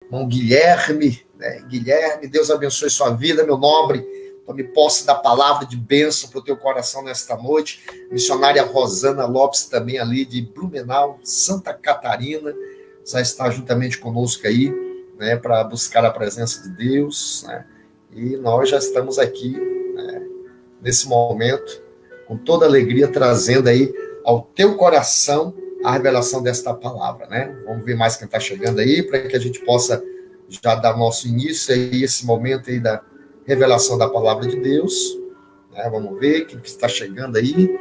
Irmão Guilherme, né? Guilherme, Deus abençoe sua vida, meu nobre. Tome posse da palavra de bênção para o teu coração nesta noite. Missionária Rosana Lopes, também ali de Blumenau, Santa Catarina, já está juntamente conosco aí, né, para buscar a presença de Deus, né? E nós já estamos aqui, né, nesse momento, com toda alegria, trazendo aí ao teu coração a revelação desta palavra, né? Vamos ver mais quem está chegando aí, para que a gente possa já dar nosso início aí, esse momento aí da revelação da palavra de Deus, né? Vamos ver quem que está chegando aí.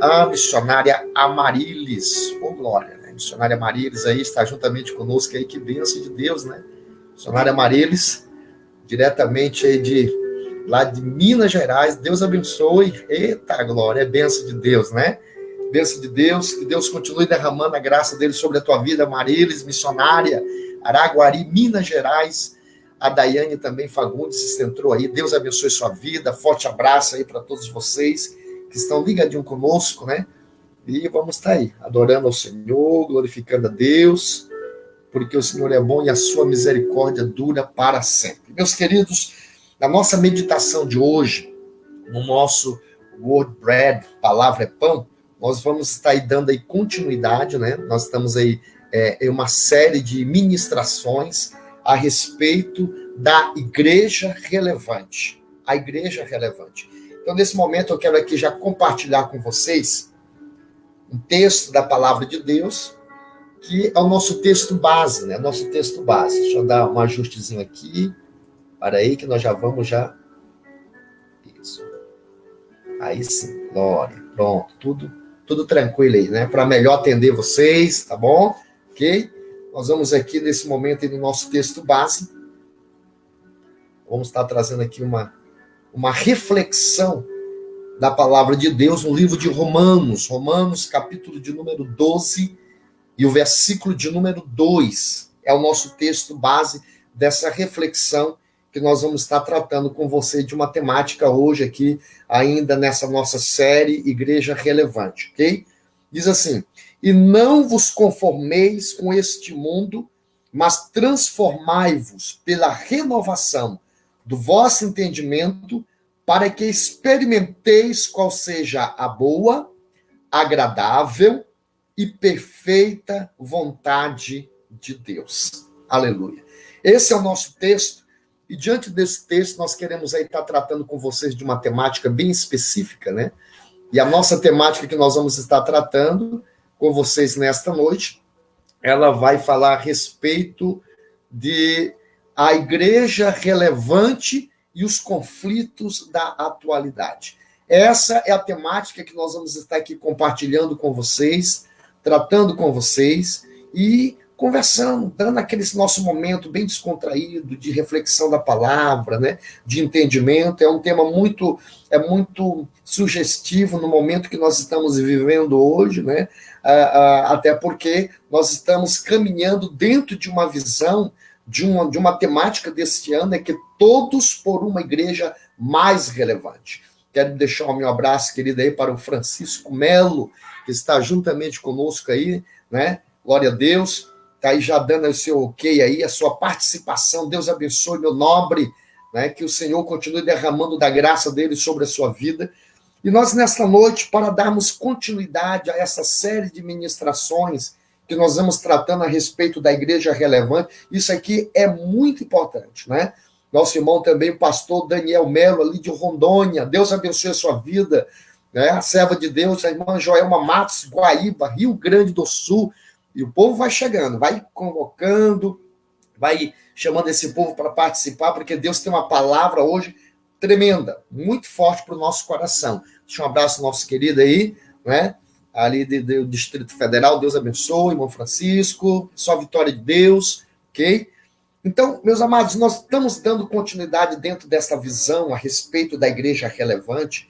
A missionária Amarilis, ô glória, né? A missionária Amarilis aí está juntamente conosco aí, que bênção de Deus, né? Missionária Amarilis, diretamente aí lá de Minas Gerais, Deus abençoe, eita glória, é bênção de Deus, né? Bênção de Deus, que Deus continue derramando a graça dele sobre a tua vida, Marilis, missionária, Araguari, Minas Gerais, a Daiane também Fagundes se entrou aí, Deus abençoe sua vida, forte abraço aí para todos vocês que estão ligadinhos conosco, né? E vamos estar aí, adorando ao Senhor, glorificando a Deus, porque o Senhor é bom e a sua misericórdia dura para sempre. Meus queridos, na nossa meditação de hoje, no nosso Word Bread, palavra é pão, nós vamos estar aí dando aí continuidade, né? Nós estamos aí em uma série de ministrações a respeito da igreja relevante. A igreja relevante. Então, nesse momento, eu quero aqui já compartilhar com vocês um texto da palavra de Deus, que é o nosso texto base, né? Nosso texto base. Deixa eu dar um ajustezinho aqui. Para aí que nós já vamos já. Isso. Aí sim, glória. Pronto, tudo tranquilo aí, né? Para melhor atender vocês, tá bom? Ok? Nós vamos aqui nesse momento aí no nosso texto base. Vamos estar trazendo aqui uma reflexão da palavra de Deus no livro de Romanos. Romanos, capítulo de número 12 e o versículo de número 2. É o nosso texto base dessa reflexão que nós vamos estar tratando com você de uma temática hoje aqui, ainda nessa nossa série Igreja Relevante, ok? Diz assim: e não vos conformeis com este mundo, mas transformai-vos pela renovação do vosso entendimento, para que experimenteis qual seja a boa, agradável e perfeita vontade de Deus. Aleluia. Esse é o nosso texto. E diante desse texto, nós queremos aí estar tratando com vocês de uma temática bem específica, né? E a nossa temática que nós vamos estar tratando com vocês nesta noite, ela vai falar a respeito de a igreja relevante e os conflitos da atualidade. Essa é a temática que nós vamos estar aqui compartilhando com vocês, tratando com vocês e conversando, dando aquele nosso momento bem descontraído de reflexão da palavra, né, de entendimento. É um tema muito sugestivo no momento que nós estamos vivendo hoje, né, até porque nós estamos caminhando dentro de uma visão, de uma temática deste ano, é que todos por uma igreja mais relevante. Quero deixar o meu abraço, querido, aí para o Francisco Melo, que está juntamente conosco aí, né, glória a Deus. Está aí já dando o seu ok aí, a sua participação. Deus abençoe, meu nobre, né? Que o Senhor continue derramando da graça dele sobre a sua vida. E nós, nesta noite, para darmos continuidade a essa série de ministrações que nós vamos tratando a respeito da igreja relevante, isso aqui é muito importante, né? Nosso irmão também, o pastor Daniel Melo, ali de Rondônia, Deus abençoe a sua vida, né? A serva de Deus, a irmã Joelma Matos, Guaíba, Rio Grande do Sul. E o povo vai chegando, vai convocando, vai chamando esse povo para participar, porque Deus tem uma palavra hoje tremenda, muito forte para o nosso coração. Deixa um abraço nosso querido aí, né? Ali do Distrito Federal, Deus abençoe, irmão Francisco, só vitória de Deus, ok? Então, meus amados, nós estamos dando continuidade dentro dessa visão a respeito da igreja relevante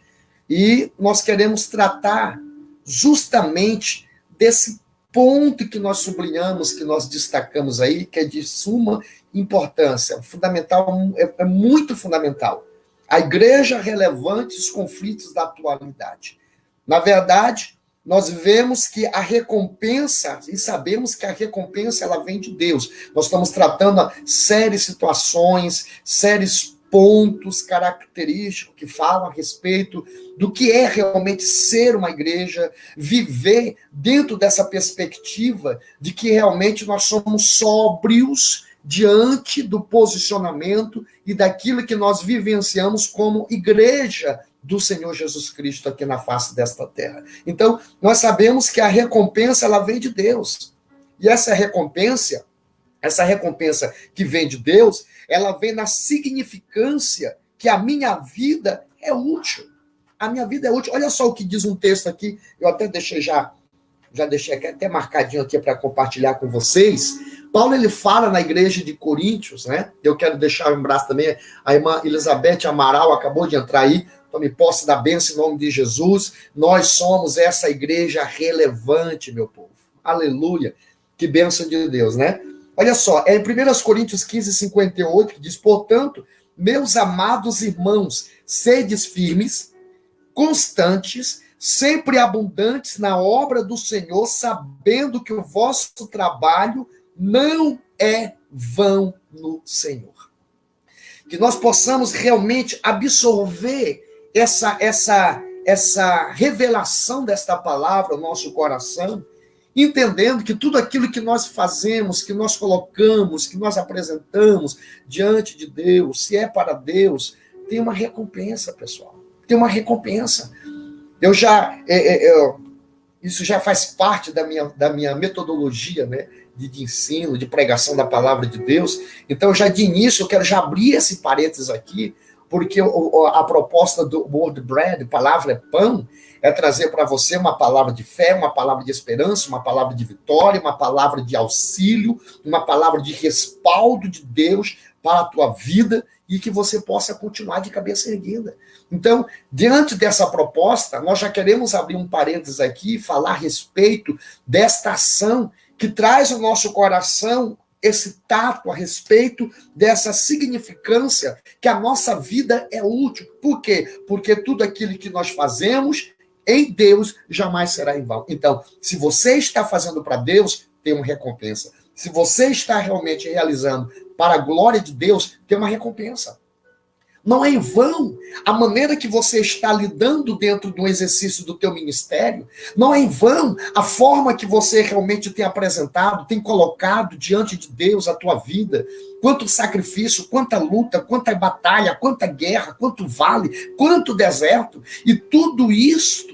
e nós queremos tratar justamente desse ponto que nós sublinhamos, que nós destacamos aí, que é de suma importância, fundamental, é muito fundamental. A igreja relevante e os conflitos da atualidade. Na verdade, nós vemos que a recompensa, e sabemos que a recompensa ela vem de Deus. Nós estamos tratando sérias situações, sérios pontos característicos que falam a respeito do que é realmente ser uma igreja, viver dentro dessa perspectiva de que realmente nós somos sóbrios diante do posicionamento e daquilo que nós vivenciamos como igreja do Senhor Jesus Cristo aqui na face desta terra. Então, nós sabemos que a recompensa ela vem de Deus. E essa recompensa que vem de Deus, ela vem na significância que a minha vida é útil. A minha vida é útil. Olha só o que diz um texto aqui, eu até deixei já deixei até marcadinho aqui para compartilhar com vocês. Paulo, ele fala na igreja de Coríntios, né? Eu quero deixar um abraço também, a irmã Elizabeth Amaral acabou de entrar aí, tome posse da bênção em nome de Jesus. Nós somos essa igreja relevante, meu povo. Aleluia. Que bênção de Deus, né? Olha só, é em 1 Coríntios 15, 58, que diz, portanto, meus amados irmãos, sedes firmes, constantes, sempre abundantes na obra do Senhor, sabendo que o vosso trabalho não é vão no Senhor. Que nós possamos realmente absorver essa revelação desta palavra no nosso coração, entendendo que tudo aquilo que nós fazemos, que nós colocamos, que nós apresentamos diante de Deus, se é para Deus, tem uma recompensa, pessoal. Tem uma recompensa. Isso já faz parte da minha metodologia, né, de ensino, de pregação da palavra de Deus. Então, já de início, eu quero já abrir esse parênteses aqui, porque a proposta do Word Bread, palavra é pão, é trazer para você uma palavra de fé, uma palavra de esperança, uma palavra de vitória, uma palavra de auxílio, uma palavra de respaldo de Deus para a tua vida e que você possa continuar de cabeça erguida. Então, diante dessa proposta, nós já queremos abrir um parênteses aqui e falar a respeito desta ação que traz ao nosso coração esse tato a respeito dessa significância que a nossa vida é útil. Por quê? Porque tudo aquilo que nós fazemos em Deus jamais será em vão. Então, se você está fazendo para Deus, tem uma recompensa. Se você está realmente realizando para a glória de Deus, tem uma recompensa. Não é em vão a maneira que você está lidando dentro do exercício do teu ministério. Não é em vão a forma que você realmente tem apresentado, tem colocado diante de Deus a tua vida. Quanto sacrifício, quanta luta, quanta batalha, quanta guerra, quanto vale, quanto deserto. E tudo isso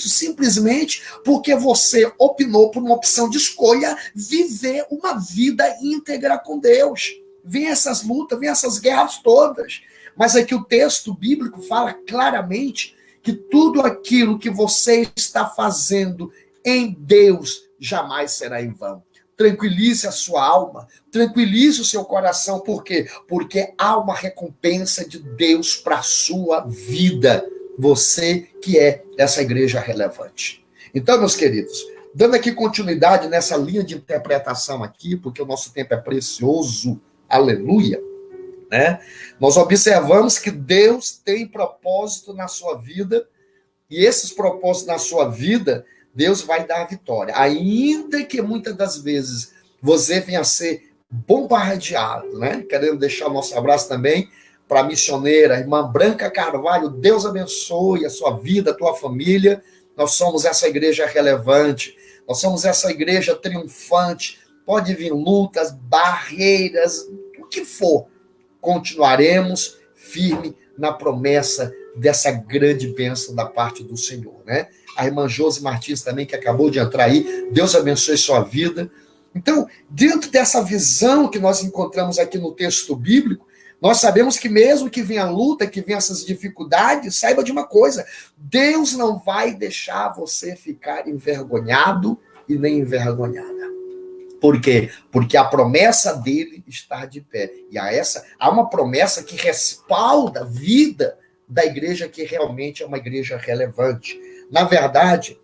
simplesmente porque você opinou por uma opção de escolha, viver uma vida íntegra com Deus. Vem essas lutas, vem essas guerras todas. Mas aqui o texto bíblico fala claramente que tudo aquilo que você está fazendo em Deus jamais será em vão. Tranquilize a sua alma, tranquilize o seu coração. Por quê? Porque há uma recompensa de Deus para a sua vida. Você que é essa igreja relevante. Então, meus queridos, dando aqui continuidade nessa linha de interpretação aqui, porque o nosso tempo é precioso, aleluia, né? Nós observamos que Deus tem propósito na sua vida, e esses propósitos na sua vida, Deus vai dar a vitória. Ainda que muitas das vezes você venha a ser bombardeado, né? Querendo deixar o nosso abraço também para a missioneira, a irmã Branca Carvalho. Deus abençoe a sua vida, a tua família. Nós somos essa igreja relevante, nós somos essa igreja triunfante. Pode vir lutas, barreiras, o que for. Continuaremos firme na promessa dessa grande bênção da parte do Senhor, né? A irmã Josi Martins também, que acabou de entrar aí, Deus abençoe sua vida. Então, dentro dessa visão que nós encontramos aqui no texto bíblico, nós sabemos que mesmo que venha a luta, que venha essas dificuldades, saiba de uma coisa, Deus não vai deixar você ficar envergonhado e nem envergonhada. Por quê? Porque a promessa dele está de pé. E há uma promessa que respalda a vida da igreja que realmente é uma igreja relevante. Na verdade,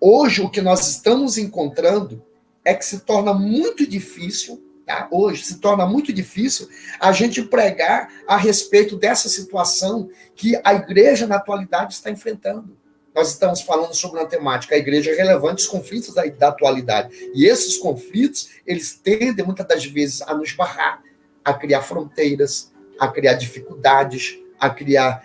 hoje o que nós estamos encontrando é que se torna muito difícil, tá? Hoje se torna muito difícil a gente pregar a respeito dessa situação que a igreja na atualidade está enfrentando. nós estamos falando sobre uma temática, a igreja é relevante, os conflitos da atualidade. E esses conflitos, eles tendem, muitas das vezes, a nos barrar, a criar fronteiras, a criar dificuldades, a criar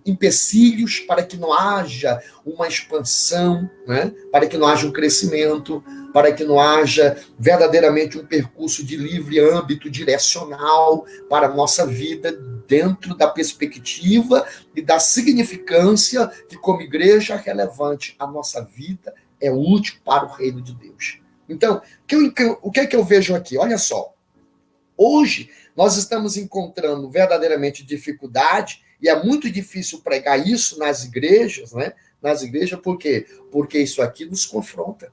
empecilhos para que não haja uma expansão, né? Para que não haja um crescimento, para que não haja verdadeiramente um percurso de livre âmbito direcional para a nossa vida, dentro da perspectiva e da significância que, como igreja relevante, a nossa vida é útil para o reino de Deus. Então, o que é que eu vejo aqui? Olha só, hoje nós estamos encontrando verdadeiramente dificuldade, e é muito difícil pregar isso nas igrejas, né? Nas igrejas, por quê? Porque isso aqui nos confronta.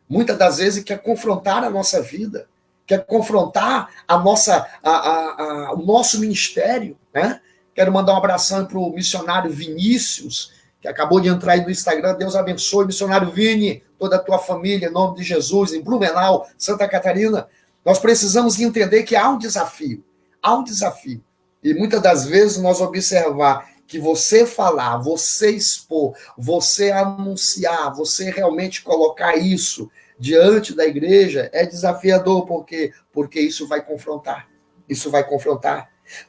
Muitas das vezes quer confrontar a nossa vida, quer confrontar o nosso ministério, né? Quero mandar um abração para o missionário Vinícius, que acabou de entrar aí no Instagram. Deus abençoe, missionário Vini, toda a tua família, em nome de Jesus, em Blumenau, Santa Catarina. Nós precisamos entender que há um desafio. E muitas das vezes nós observar que você falar, você expor, você anunciar, você realmente colocar isso diante da igreja é desafiador, porque isso vai confrontar.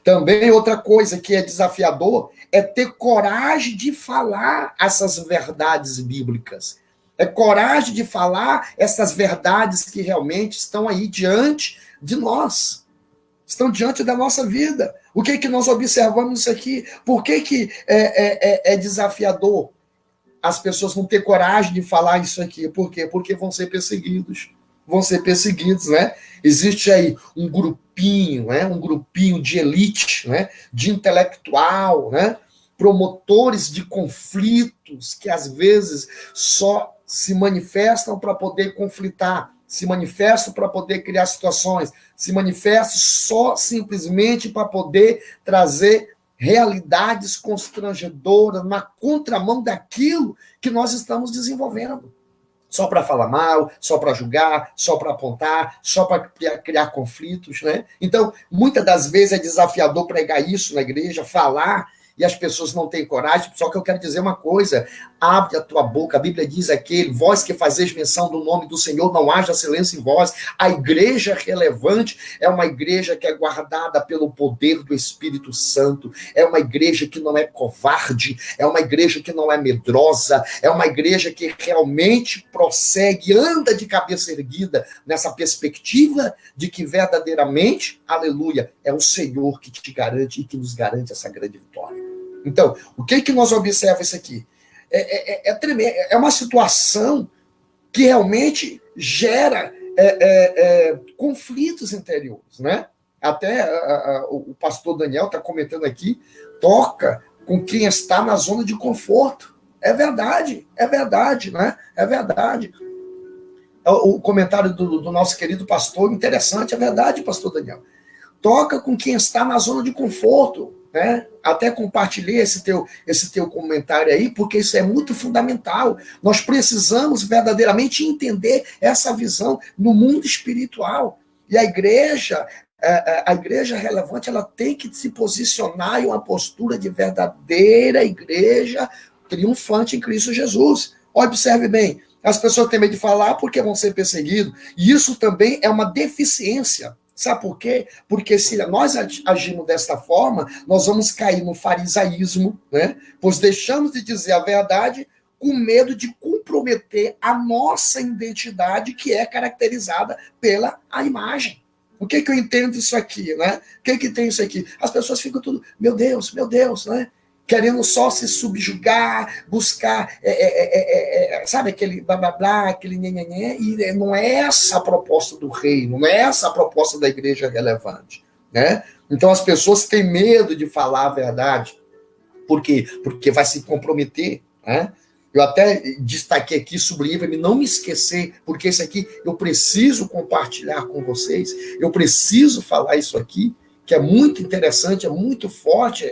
Também outra coisa que é desafiador é ter coragem de falar essas verdades bíblicas. É coragem de falar essas verdades que realmente estão aí diante de nós. Estão diante da nossa vida. O que nós observamos isso aqui? Por que é desafiador as pessoas não ter coragem de falar isso aqui? Por quê? Porque vão ser perseguidos. Né? Existe aí um grupinho, né? Um grupinho de elite, né? De intelectual, né? Promotores de conflitos que às vezes só se manifestam para poder conflitar, se manifestam para poder criar situações, se manifestam só simplesmente para poder trazer realidades constrangedoras na contramão daquilo que nós estamos desenvolvendo. Só para falar mal, só para julgar, só para apontar, só para criar conflitos, né? Então, muitas das vezes é desafiador pregar isso na igreja, falar, e as pessoas não têm coragem. Só que eu quero dizer uma coisa: abre a tua boca. A Bíblia diz aquele, vós que fazeis menção do nome do Senhor, não haja silêncio em vós. A igreja relevante é uma igreja que é guardada pelo poder do Espírito Santo, é uma igreja que não é covarde, é uma igreja que não é medrosa, é uma igreja que realmente prossegue, anda de cabeça erguida nessa perspectiva de que verdadeiramente, aleluia, é o Senhor que te garante e que nos garante essa grande vitória. Então, o que nós observamos isso aqui? É tremendo, é uma situação que realmente gera conflitos interiores, né? Até o pastor Daniel está comentando aqui, toca com quem está na zona de conforto. É verdade, né? É verdade. O comentário do nosso querido pastor, interessante, é verdade, pastor Daniel. Toca com quem está na zona de conforto, né? Até compartilhei esse teu comentário aí, porque isso é muito fundamental. Nós precisamos verdadeiramente entender essa visão no mundo espiritual. E a igreja relevante, ela tem que se posicionar em uma postura de verdadeira igreja triunfante em Cristo Jesus. Observe bem, as pessoas têm medo de falar porque vão ser perseguidos. E isso também é uma deficiência. Sabe por quê? Porque se nós agirmos desta forma, nós vamos cair no farisaísmo, né? Pois deixamos de dizer a verdade com medo de comprometer a nossa identidade, que é caracterizada pela a imagem. O que eu entendo disso aqui, né? O que tem isso aqui? As pessoas ficam tudo, meu Deus, né? Querendo só se subjugar, buscar, sabe, aquele blá, blá, blá, aquele nhenhenhé, e não é essa a proposta do reino, não é essa a proposta da igreja relevante, né? Então as pessoas têm medo de falar a verdade. Por quê? Porque vai se comprometer, né? Eu até destaquei aqui, sublinhei para mim não me esquecer, porque isso aqui eu preciso compartilhar com vocês, eu preciso falar isso aqui, que é muito interessante, é muito forte,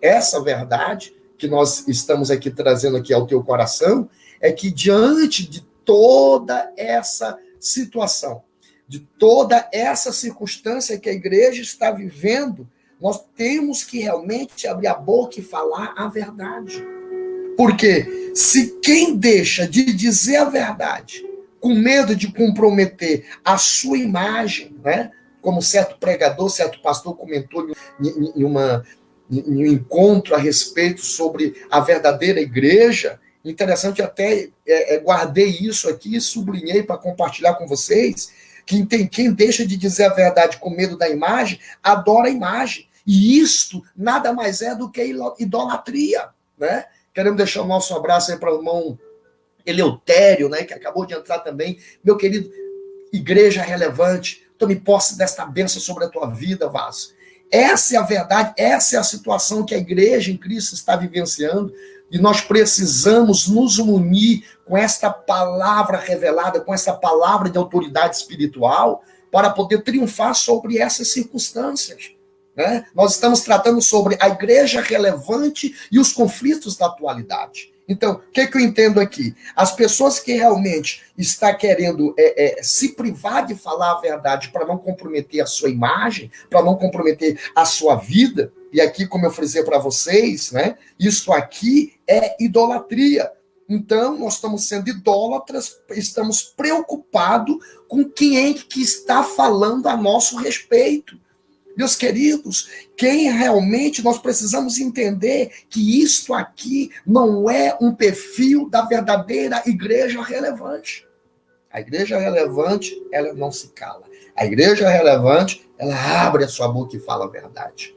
essa verdade que nós estamos aqui trazendo aqui ao teu coração, é que diante de toda essa situação, de toda essa circunstância que a igreja está vivendo, Nós temos que realmente abrir a boca e falar a verdade. Porque se quem deixa de dizer a verdade, com medo de comprometer a sua imagem, né? Como certo pregador, certo pastor comentou em um encontro a respeito sobre a verdadeira igreja, interessante, até guardei isso aqui e sublinhei para compartilhar com vocês, que quem deixa de dizer a verdade com medo da imagem, adora a imagem. E isto nada mais é do que idolatria, né? Queremos deixar o nosso abraço aí para o irmão Eleutério, né, que acabou de entrar também. Meu querido, igreja relevante, tome posse desta bênção sobre a tua vida, Vaz. Essa é a verdade, essa é a situação que a igreja em Cristo está vivenciando, e nós precisamos nos unir com esta palavra revelada, com essa palavra de autoridade espiritual, para poder triunfar sobre essas circunstâncias. Né? Nós estamos tratando sobre a igreja relevante e os conflitos da atualidade. Então, o que eu entendo aqui? As pessoas que realmente estão querendo se privar de falar a verdade para não comprometer a sua imagem, para não comprometer a sua vida, e aqui, como eu frisei para vocês, né, isso aqui é idolatria. Então, nós estamos sendo idólatras, estamos preocupados com quem é que está falando a nosso respeito. Meus queridos, quem realmente nós precisamos entender que isto aqui não é um perfil da verdadeira igreja relevante. A igreja relevante, ela não se cala. A igreja relevante, ela abre a sua boca e fala a verdade.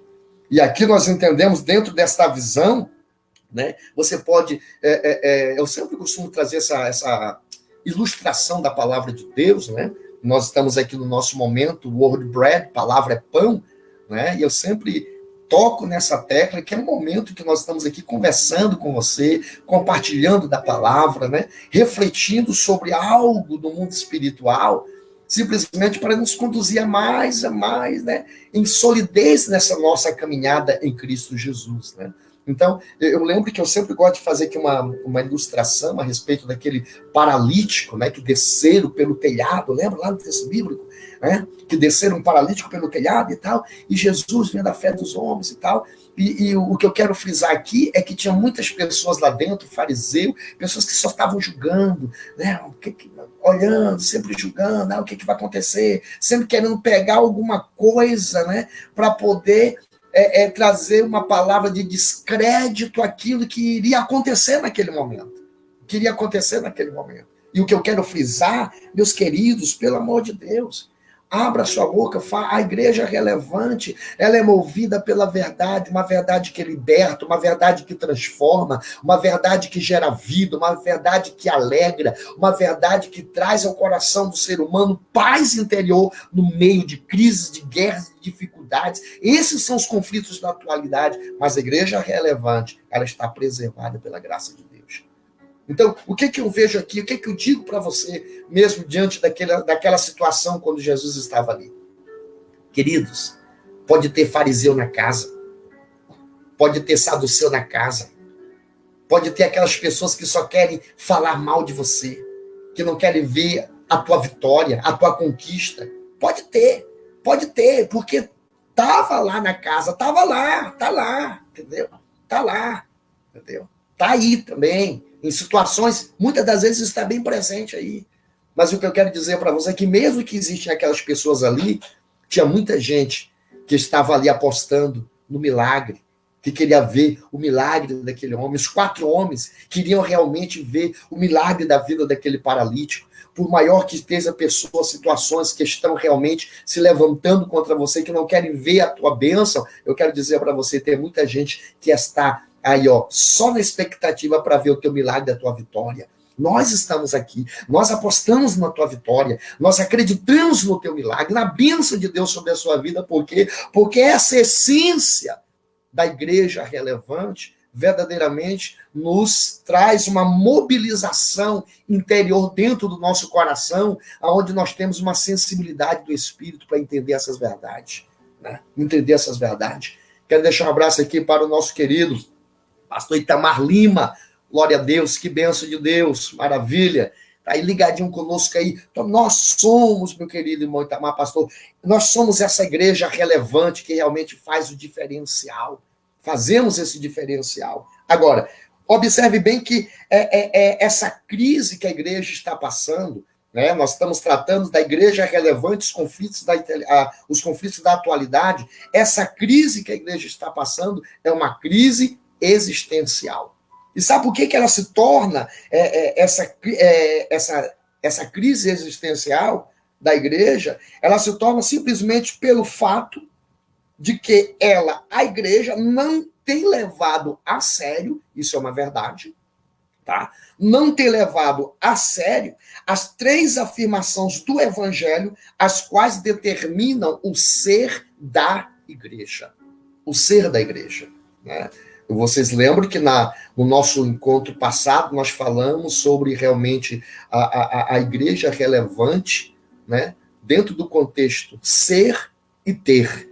E aqui nós entendemos, dentro desta visão, né, você pode... eu sempre costumo trazer essa ilustração da palavra de Deus, né? Nós estamos aqui no nosso momento, word bread, palavra é pão, né? E eu sempre toco nessa tecla, que é um momento que nós estamos aqui conversando com você, compartilhando da palavra, né? Refletindo sobre algo do mundo espiritual, simplesmente para nos conduzir a mais, né? Em solidez nessa nossa caminhada em Cristo Jesus, né? Então, eu lembro que eu sempre gosto de fazer aqui uma ilustração a respeito daquele paralítico, né, que desceram pelo telhado, lembra lá no texto bíblico? Né, que desceram um paralítico pelo telhado e tal, e Jesus vendo a fé dos homens e tal, e o que eu quero frisar aqui é que tinha muitas pessoas lá dentro, fariseu, pessoas que só estavam julgando, né, olhando, sempre julgando, o que vai acontecer, sempre querendo pegar alguma coisa, né, para poder... trazer uma palavra de descrédito àquilo que iria acontecer naquele momento. E o que eu quero frisar, meus queridos, pelo amor de Deus, abra sua boca, a igreja relevante, ela é movida pela verdade, uma verdade que liberta, uma verdade que transforma, uma verdade que gera vida, uma verdade que alegra, uma verdade que traz ao coração do ser humano paz interior no meio de crises, de guerras, de dificuldades. Esses são os conflitos da atualidade, mas a igreja relevante, ela está preservada pela graça de Deus. Então, o que eu vejo aqui, o que eu digo para você, mesmo diante daquela situação quando Jesus estava ali? Queridos, pode ter fariseu na casa, pode ter saduceu na casa, pode ter aquelas pessoas que só querem falar mal de você, que não querem ver a tua vitória, a tua conquista. Pode ter, porque estava lá na casa, tá lá, entendeu? Tá lá, entendeu? Tá aí também, em situações, muitas das vezes está bem presente aí. Mas o que eu quero dizer para você é que mesmo que existem aquelas pessoas ali, tinha muita gente que estava ali apostando no milagre, que queria ver o milagre daquele homem. Os 4 homens queriam realmente ver o milagre da vida daquele paralítico. Por maior que esteja a pessoa, situações que estão realmente se levantando contra você, que não querem ver a tua bênção, eu quero dizer para você, tem muita gente que está aí, só na expectativa para ver o teu milagre, a tua vitória. Nós estamos aqui, nós apostamos na tua vitória, nós acreditamos no teu milagre, na bênção de Deus sobre a sua vida, porque essa essência da igreja relevante verdadeiramente nos traz uma mobilização interior dentro do nosso coração, onde nós temos uma sensibilidade do Espírito para entender essas verdades, né? Quero deixar um abraço aqui para o nosso querido pastor Itamar Lima. Glória a Deus, que bênção de Deus, maravilha. tá aí ligadinho conosco aí. Então, nós somos, meu querido irmão Itamar, pastor, nós somos essa igreja relevante que realmente faz o diferencial. Fazemos esse diferencial. Agora, observe bem que essa crise que a igreja está passando, né? Nós estamos tratando da igreja relevante, os conflitos da atualidade. Essa crise que a igreja está passando é uma crise existencial. E sabe por que ela se torna essa crise existencial da igreja? Ela se torna simplesmente pelo fato de que a igreja, não tem levado a sério, isso é uma verdade, tá? Não tem levado a sério as 3 afirmações do evangelho, as quais determinam o ser da igreja. O ser da igreja, né? Vocês lembram que no nosso encontro passado nós falamos sobre realmente a igreja relevante, né? Dentro do contexto ser e ter,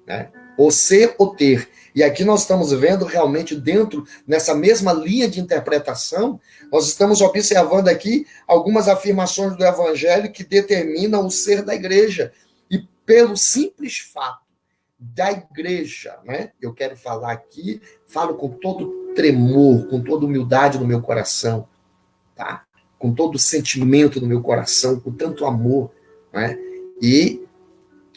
né? O ser ou ter. E aqui nós estamos vendo realmente nessa mesma linha de interpretação, nós estamos observando aqui algumas afirmações do evangelho que determinam o ser da igreja. E pelo simples fato da igreja, né? Eu quero falar aqui, falo com todo tremor, com toda humildade no meu coração, tá? Com todo sentimento no meu coração, com tanto amor, né? E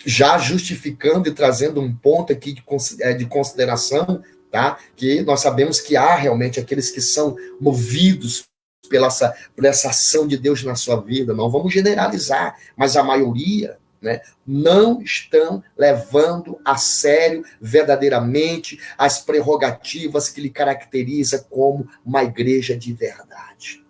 já justificando e trazendo um ponto aqui de consideração, tá? Que nós sabemos que há realmente aqueles que são movidos por essa ação de Deus na sua vida. Não vamos generalizar, mas a maioria, né, não estão levando a sério verdadeiramente as prerrogativas que lhe caracteriza como uma igreja de verdade.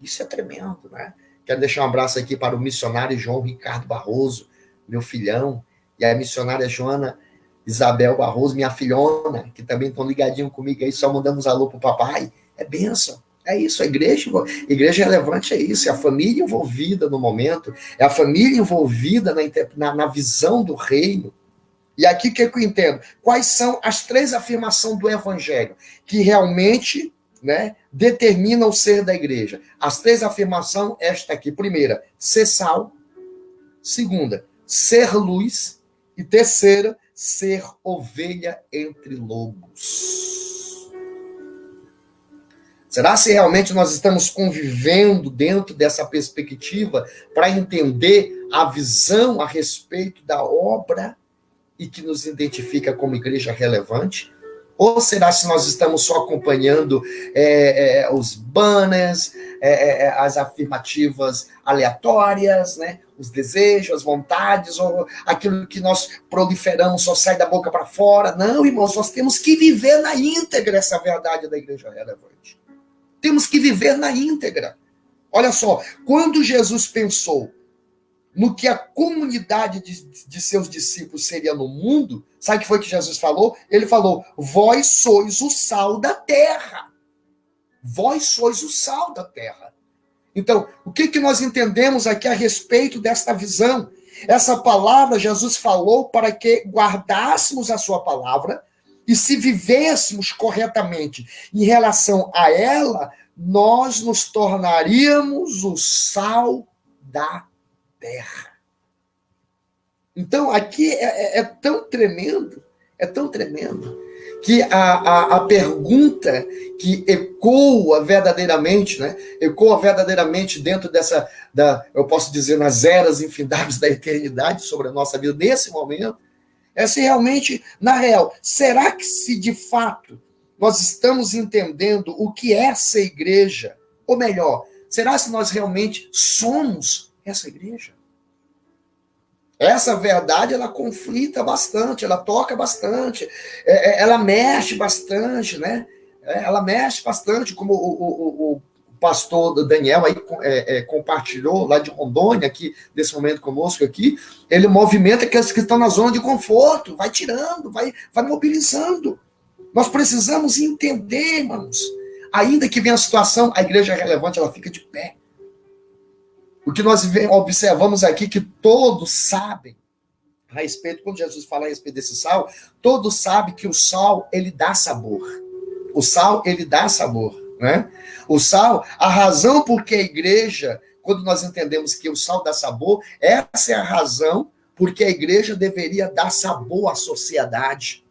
Isso é tremendo, né? Quero deixar um abraço aqui para o missionário João Ricardo Barroso, meu filhão, e a missionária Joana Isabel Barroso, minha filhona, que também estão ligadinhos comigo aí, só mandando uns alô pro papai. É bênção. É isso, a igreja relevante é isso, é a família envolvida no momento, é a família envolvida na visão do reino. E aqui o que eu entendo? Quais são as 3 afirmações do evangelho que realmente, né, determinam o ser da igreja? As 3 afirmações, esta aqui. Primeira, ser sal. Segunda, ser luz. E terceira, ser ovelha entre lobos. Será se realmente nós estamos convivendo dentro dessa perspectiva para entender a visão a respeito da obra e que nos identifica como igreja relevante? Ou será se nós estamos só acompanhando os banners, as afirmativas aleatórias, né? Os desejos, as vontades, ou aquilo que nós proliferamos só sai da boca para fora? Não, irmãos, nós temos que viver na íntegra essa verdade da igreja relevante. Temos que viver na íntegra. Olha só, quando Jesus pensou no que a comunidade de seus discípulos seria no mundo, sabe o que foi que Jesus falou? Ele falou, vós sois o sal da terra. Vós sois o sal da terra. Então, o que nós entendemos aqui a respeito desta visão? Essa palavra Jesus falou para que guardássemos a sua palavra, e se vivêssemos corretamente em relação a ela, nós nos tornaríamos o sal da terra. Então, aqui é tão tremendo, que a pergunta que ecoa verdadeiramente, né? Ecoa verdadeiramente dentro eu posso dizer, nas eras infindáveis da eternidade sobre a nossa vida, nesse momento, é se realmente, na real, será que se de fato nós estamos entendendo o que é essa igreja? Ou melhor, será se nós realmente somos essa igreja? Essa verdade, ela conflita bastante, ela toca bastante, ela mexe bastante, né? Ela mexe bastante, como o pastor Daniel aí compartilhou lá de Rondônia, aqui, nesse momento conosco aqui, ele movimenta aqueles que estão na zona de conforto, vai tirando, vai mobilizando. Nós precisamos entender, irmãos, ainda que venha a situação, a igreja relevante, ela fica de pé. O que nós observamos aqui, que todos sabem, a respeito, quando Jesus fala a respeito desse sal, todos sabem que o sal, ele dá sabor. O sal, ele dá sabor. né? O sal, a razão por que a igreja, quando nós entendemos que o sal dá sabor, essa é a razão porque a igreja deveria dar sabor à sociedade.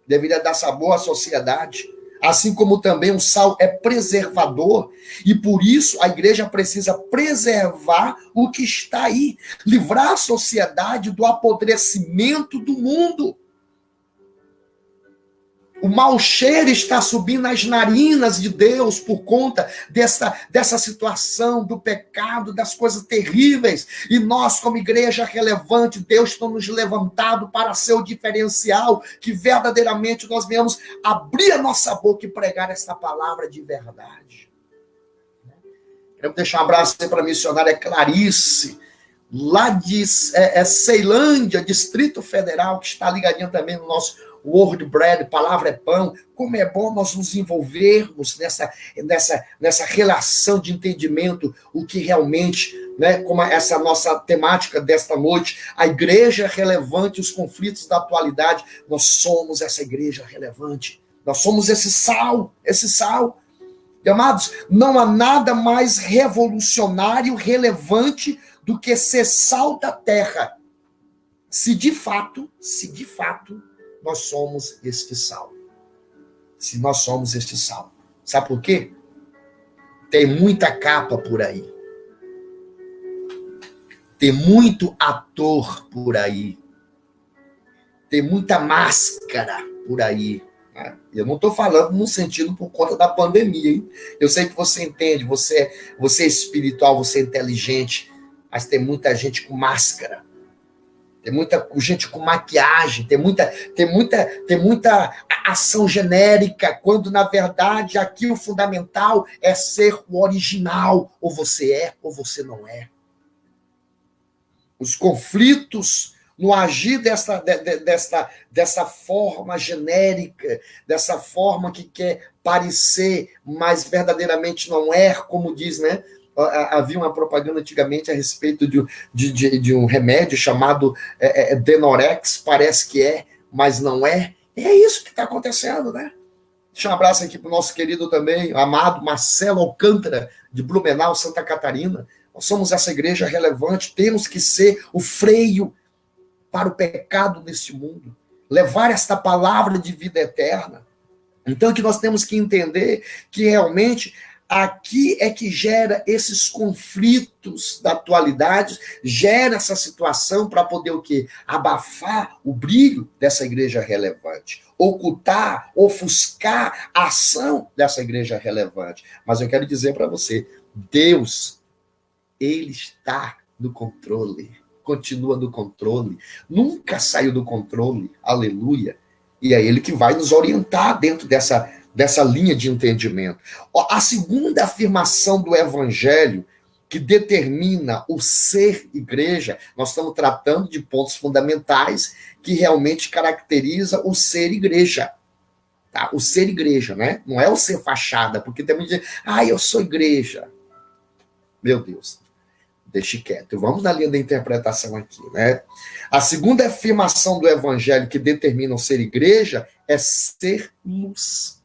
Deveria dar sabor à sociedade. Assim como também o sal é preservador, e por isso a igreja precisa preservar o que está aí, livrar a sociedade do apodrecimento do mundo. O mau cheiro está subindo nas narinas de Deus por conta dessa situação, do pecado, das coisas terríveis. E nós, como igreja relevante, Deus tem nos levantado para ser o diferencial, que verdadeiramente nós venhamos abrir a nossa boca e pregar esta palavra de verdade. Quero deixar um abraço aí para a missionária Clarice, lá de Ceilândia, Distrito Federal, que está ligadinha também no nosso Word Bread, Palavra é Pão. Como é bom nós nos envolvermos nessa relação de entendimento, o que realmente, né, como essa nossa temática desta noite, a igreja relevante, os conflitos da atualidade, nós somos essa igreja relevante, nós somos esse sal. E, amados, não há nada mais revolucionário, relevante do que ser sal da terra, se de fato, nós somos este sal. Se nós somos este sal. Sabe por quê? Tem muita capa por aí. Tem muito ator por aí. Tem muita máscara por aí. Eu não estou falando no sentido por conta da pandemia, hein? Eu sei que você entende, você é espiritual, você é inteligente, mas tem muita gente com máscara. Tem muita gente com maquiagem, tem muita ação genérica, quando, na verdade, aqui o fundamental é ser o original. Ou você é, ou você não é. Os conflitos no agir dessa forma genérica, dessa forma que quer parecer, mas verdadeiramente não é, como diz, né? Havia uma propaganda antigamente a respeito de um remédio chamado Denorex, parece que é, mas não é. E é isso que está acontecendo, né? Deixa um abraço aqui para o nosso querido também, amado Marcelo Alcântara, de Blumenau, Santa Catarina. Nós somos essa igreja relevante, temos que ser o freio para o pecado deste mundo, levar esta palavra de vida eterna. Então, que nós temos que entender que realmente aqui é que gera esses conflitos da atualidade, gera essa situação para poder o quê? Abafar o brilho dessa igreja relevante, ocultar, ofuscar a ação dessa igreja relevante. Mas eu quero dizer para você, Deus, Ele está no controle, continua no controle, nunca saiu do controle, aleluia, e é Ele que vai nos orientar dentro dessa linha de entendimento. A segunda afirmação do evangelho que determina o ser igreja, nós estamos tratando de pontos fundamentais que realmente caracteriza o ser igreja. Tá? O ser igreja, né? Não é o ser fachada, porque tem muita gente, eu sou igreja. Meu Deus, deixe quieto. Vamos na linha da interpretação aqui, né? A segunda afirmação do evangelho que determina o ser igreja é ser luz.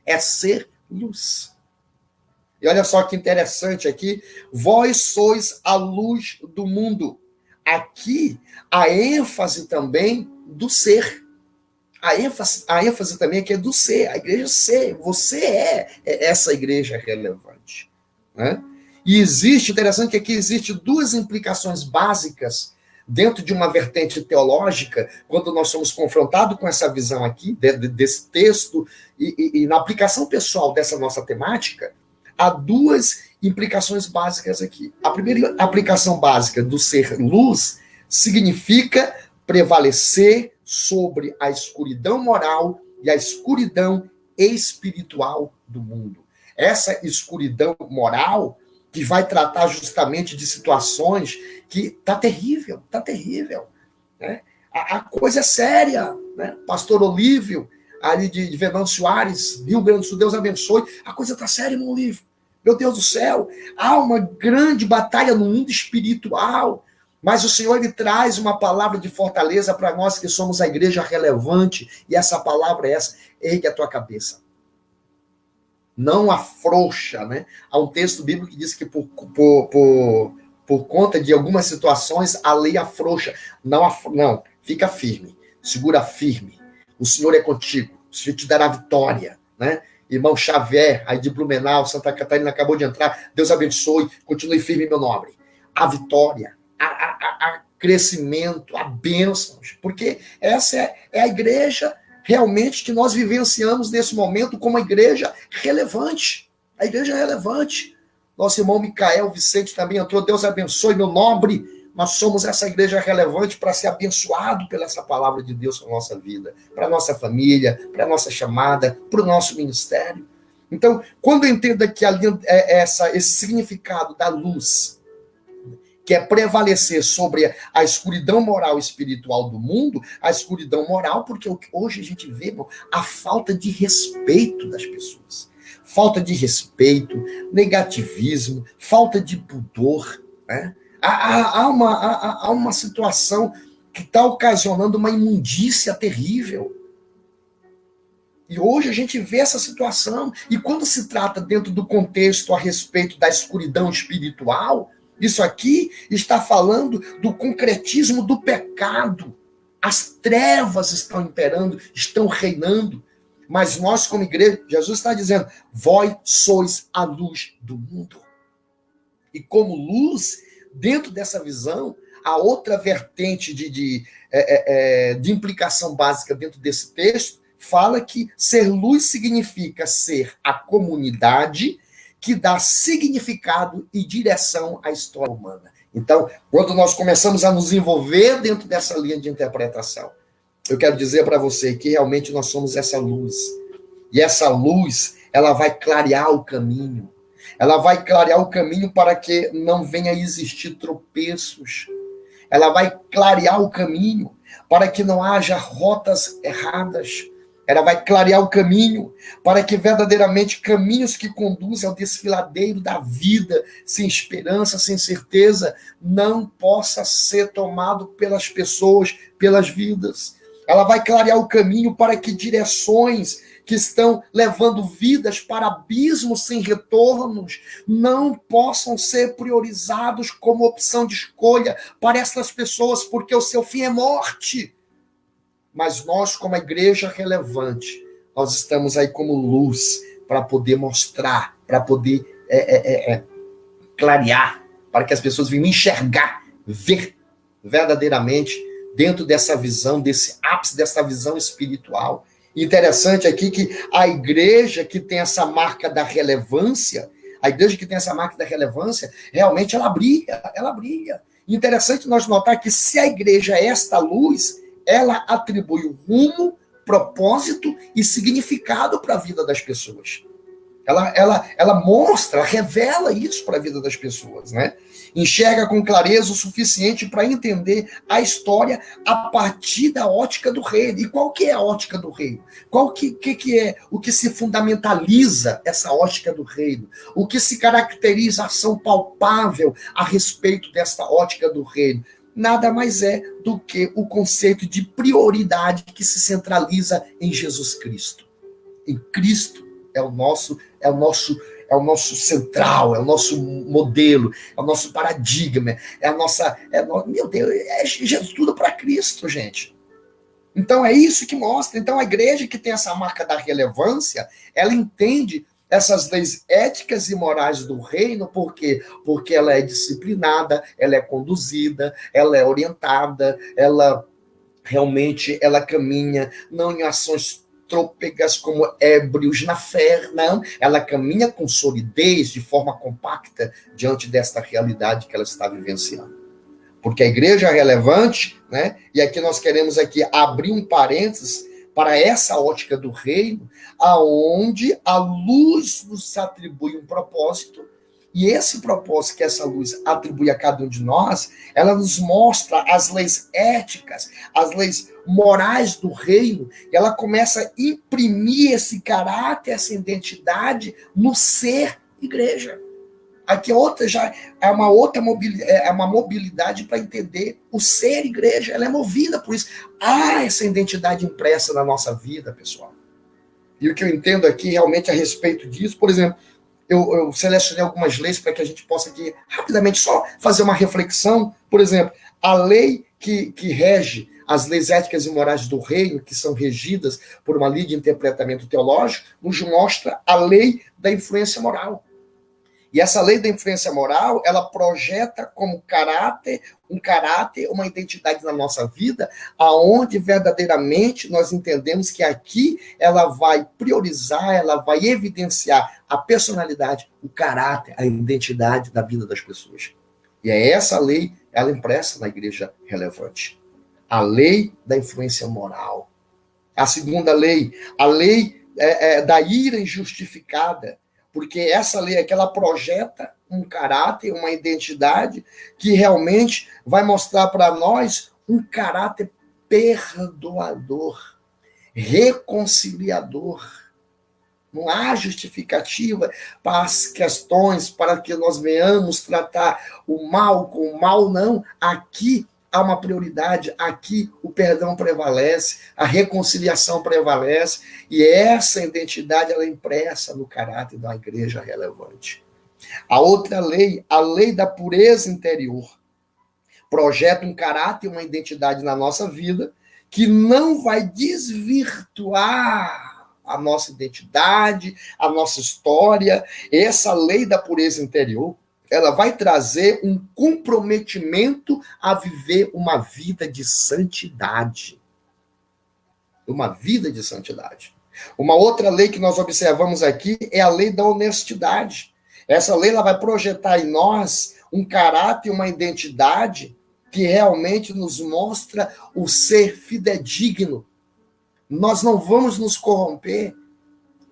É ser luz. E olha só que interessante aqui, vós sois a luz do mundo. Aqui, a ênfase também do ser. A ênfase também aqui é do ser, a igreja ser. Você é essa igreja relevante. Né? E interessante que aqui existe duas implicações básicas dentro de uma vertente teológica, quando nós somos confrontados com essa visão aqui, desse texto, e na aplicação pessoal dessa nossa temática, há duas implicações básicas aqui. A primeira aplicação básica do ser luz significa prevalecer sobre a escuridão moral e a escuridão espiritual do mundo. Essa escuridão moral que vai tratar justamente de situações que tá terrível. Né? A coisa é séria. Né? Pastor Olívio, ali de Venâncio Aires, Rio Grande do Sul, Deus abençoe. A coisa tá séria, irmão Olívio. Meu Deus do céu, há uma grande batalha no mundo espiritual, mas o Senhor, Ele traz uma palavra de fortaleza para nós que somos a igreja relevante, e essa palavra é essa: ergue a tua cabeça. não afrouxa, né? Há um texto bíblico que diz que por conta de algumas situações a lei afrouxa. Não, fica firme, segura firme. O Senhor é contigo, o Senhor te dará vitória, né? Irmão Xavier, aí de Blumenau, Santa Catarina, acabou de entrar. Deus abençoe, continue firme, meu nobre. A vitória, a crescimento, a bênção, porque essa é a igreja realmente que nós vivenciamos nesse momento como uma igreja relevante. A igreja é relevante. Nosso irmão Micael Vicente também entrou. Deus abençoe, meu nobre. Nós somos essa igreja relevante para ser abençoado pela essa palavra de Deus na nossa vida, para a nossa família, para a nossa chamada, para o nosso ministério. Então, quando eu entendo aqui esse significado da luz, que é prevalecer sobre a escuridão moral e espiritual do mundo, a escuridão moral, porque hoje a gente vê a falta de respeito das pessoas. Falta de respeito, negativismo, falta de pudor, né? Há uma situação que está ocasionando uma imundícia terrível. E hoje a gente vê essa situação. E quando se trata dentro do contexto a respeito da escuridão espiritual, isso aqui está falando do concretismo do pecado. As trevas estão imperando, estão reinando. Mas nós, como igreja, Jesus está dizendo, vós sois a luz do mundo. E como luz, dentro dessa visão, a outra vertente de implicação básica dentro desse texto fala que ser luz significa ser a comunidade que dá significado e direção à história humana. Então, quando nós começamos a nos envolver dentro dessa linha de interpretação, eu quero dizer para você que realmente nós somos essa luz. E essa luz, ela vai clarear o caminho. Ela vai clarear o caminho para que não venha a existir tropeços. Ela vai clarear o caminho para que não haja rotas erradas. Ela vai clarear o caminho para que verdadeiramente caminhos que conduzem ao desfiladeiro da vida, sem esperança, sem certeza, não possa ser tomado pelas pessoas, pelas vidas. Ela vai clarear o caminho para que direções que estão levando vidas para abismos sem retornos não possam ser priorizados como opção de escolha para essas pessoas, porque o seu fim é morte. Mas nós, como a igreja relevante, nós estamos aí como luz para poder mostrar, para poder clarear, para que as pessoas venham enxergar, ver verdadeiramente dentro dessa visão, desse ápice, dessa visão espiritual. Interessante aqui que a igreja que tem essa marca da relevância, realmente ela brilha. Interessante nós notar que se a igreja é esta luz, ela atribui o rumo, propósito e significado para a vida das pessoas. Ela mostra, revela isso para a vida das pessoas, né? Enxerga com clareza o suficiente para entender a história a partir da ótica do reino. E qual que é a ótica do reino? Qual que é o que se fundamentaliza essa ótica do reino? O que se caracteriza a ação palpável a respeito dessa ótica do reino? Nada mais é do que o conceito de prioridade que se centraliza em Jesus Cristo. Em Cristo é o nosso central, é o nosso modelo, é o nosso paradigma, meu Deus, é Jesus tudo para Cristo, gente. Então é isso que mostra. Então a igreja que tem essa marca da relevância, ela entende essas leis éticas e morais do reino, por quê? Porque ela é disciplinada, ela é conduzida, ela é orientada, ela caminha não em ações trôpegas como ébrios na fé, não. Ela caminha com solidez, de forma compacta, diante desta realidade que ela está vivenciando. Porque a igreja é relevante, né? E aqui nós queremos abrir um parênteses para essa ótica do reino, aonde a luz nos atribui um propósito, e esse propósito que essa luz atribui a cada um de nós, ela nos mostra as leis éticas, as leis morais do reino, e ela começa a imprimir esse caráter, essa identidade no ser igreja. Aqui já é uma mobilidade para entender o ser igreja, ela é movida por isso. Há essa identidade impressa na nossa vida, pessoal. E o que eu entendo aqui realmente a respeito disso, por exemplo, eu selecionei algumas leis para que a gente possa aqui rapidamente só fazer uma reflexão. Por exemplo, a lei que rege as leis éticas e morais do reino, que são regidas por uma lei de interpretamento teológico, nos mostra a lei da influência moral. E essa lei da influência moral, ela projeta como um caráter, uma identidade na nossa vida, aonde verdadeiramente nós entendemos que aqui ela vai priorizar, ela vai evidenciar a personalidade, o caráter, a identidade da vida das pessoas. E é essa lei, ela impressa na igreja relevante. A lei da influência moral. A segunda lei, a lei da ira injustificada. Porque essa lei aqui, ela projeta um caráter, uma identidade que realmente vai mostrar para nós um caráter perdoador, reconciliador. Não há justificativa para as questões, para que nós venhamos tratar o mal com o mal, não. Aqui há uma prioridade, aqui o perdão prevalece, a reconciliação prevalece, e essa identidade ela é impressa no caráter da igreja relevante. A outra lei, a lei da pureza interior, projeta um caráter e uma identidade na nossa vida que não vai desvirtuar a nossa identidade, a nossa história. Essa lei da pureza interior, ela vai trazer um comprometimento a viver uma vida de santidade. Uma vida de santidade. Uma outra lei que nós observamos aqui é a lei da honestidade. Essa lei ela vai projetar em nós um caráter, uma identidade que realmente nos mostra o ser fidedigno. Nós não vamos nos corromper.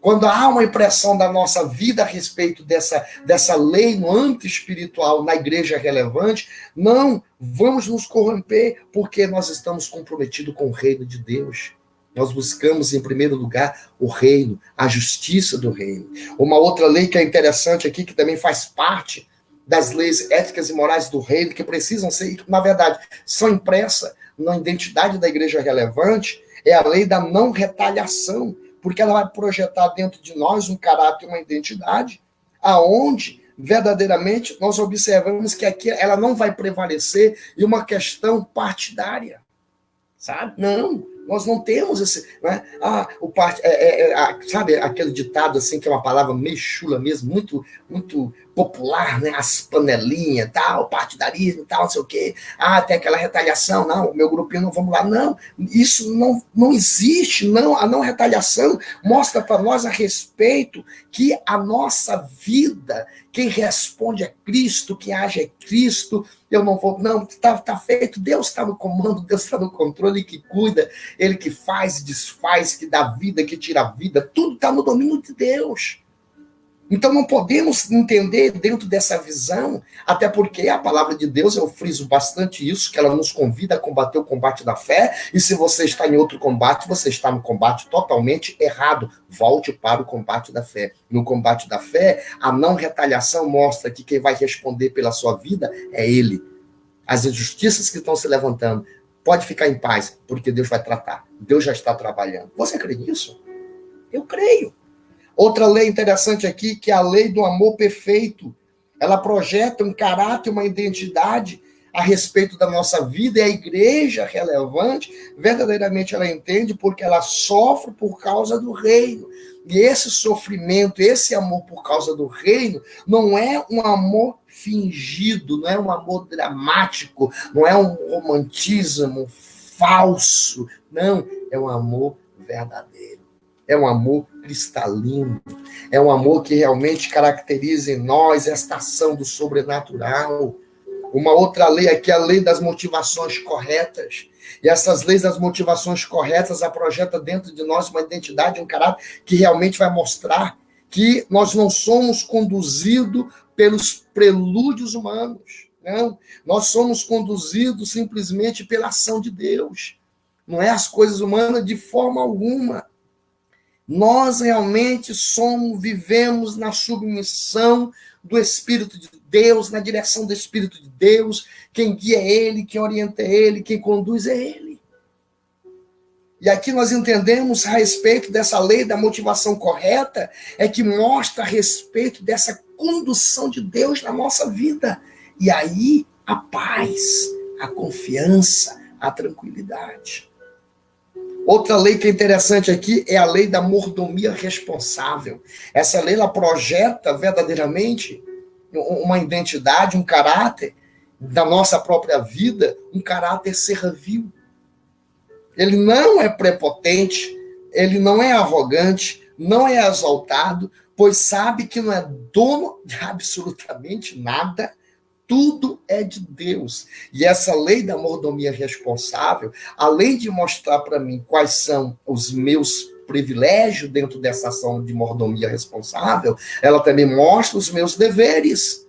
Quando há uma impressão da nossa vida a respeito dessa lei no âmbito espiritual, na igreja relevante, não vamos nos corromper, porque nós estamos comprometidos com o reino de Deus. Nós buscamos, em primeiro lugar, o reino, a justiça do reino. Uma outra lei que é interessante aqui, que também faz parte das leis éticas e morais do reino, que precisam ser, na verdade, são impressas na identidade da igreja relevante, é a lei da não retaliação, porque ela vai projetar dentro de nós um caráter, uma identidade, aonde verdadeiramente nós observamos que aqui ela não vai prevalecer em uma questão partidária, sabe? Não, nós não temos esse, né? Sabe aquele ditado assim que é uma palavra meio chula mesmo, muito muito popular, né? As panelinhas, tal, partidarismo, tal, não sei o quê. Tem aquela retaliação, não, o meu grupinho não vamos lá, não. Isso não existe, não. A não retaliação mostra para nós a respeito que a nossa vida, quem responde é Cristo, quem age é Cristo. Eu não vou, não, está feito, Deus está no comando, Deus está no controle, que cuida, Ele que faz, desfaz, que dá vida, que tira a vida, tudo está no domínio de Deus. Então não podemos entender dentro dessa visão, até porque a palavra de Deus, eu friso bastante isso, que ela nos convida a combater o combate da fé, e se você está em outro combate, você está no combate totalmente errado. Volte para o combate da fé. No combate da fé, a não retaliação mostra que quem vai responder pela sua vida é Ele. As injustiças que estão se levantando, pode ficar em paz, porque Deus vai tratar. Deus já está trabalhando. Você crê nisso? Eu creio. Outra lei interessante aqui, que é a lei do amor perfeito. Ela projeta um caráter, uma identidade a respeito da nossa vida, e a igreja relevante, verdadeiramente ela entende porque ela sofre por causa do reino. E esse sofrimento, esse amor por causa do reino, não é um amor fingido, não é um amor dramático, não é um romantismo falso, não, é um amor verdadeiro. É um amor cristalino, é um amor que realmente caracteriza em nós esta ação do sobrenatural. Uma outra lei aqui é a lei das motivações corretas. E essas leis das motivações corretas a projeta dentro de nós uma identidade, um caráter que realmente vai mostrar que nós não somos conduzidos pelos prelúdios humanos. Não, nós somos conduzidos simplesmente pela ação de Deus. Não é as coisas humanas de forma alguma. Nós realmente vivemos na submissão do Espírito de Deus, na direção do Espírito de Deus. Quem guia é Ele, quem orienta é Ele, quem conduz é Ele. E aqui nós entendemos a respeito dessa lei da motivação correta, é que mostra a respeito dessa condução de Deus na nossa vida. E aí, a paz, a confiança, a tranquilidade. Outra lei que é interessante aqui é a lei da mordomia responsável. Essa lei, ela projeta verdadeiramente uma identidade, um caráter da nossa própria vida, um caráter servil. Ele não é prepotente, ele não é arrogante, não é exaltado, pois sabe que não é dono de absolutamente nada, tudo é de Deus. E essa lei da mordomia responsável, além de mostrar para mim quais são os meus privilégios dentro dessa ação de mordomia responsável, ela também mostra os meus deveres.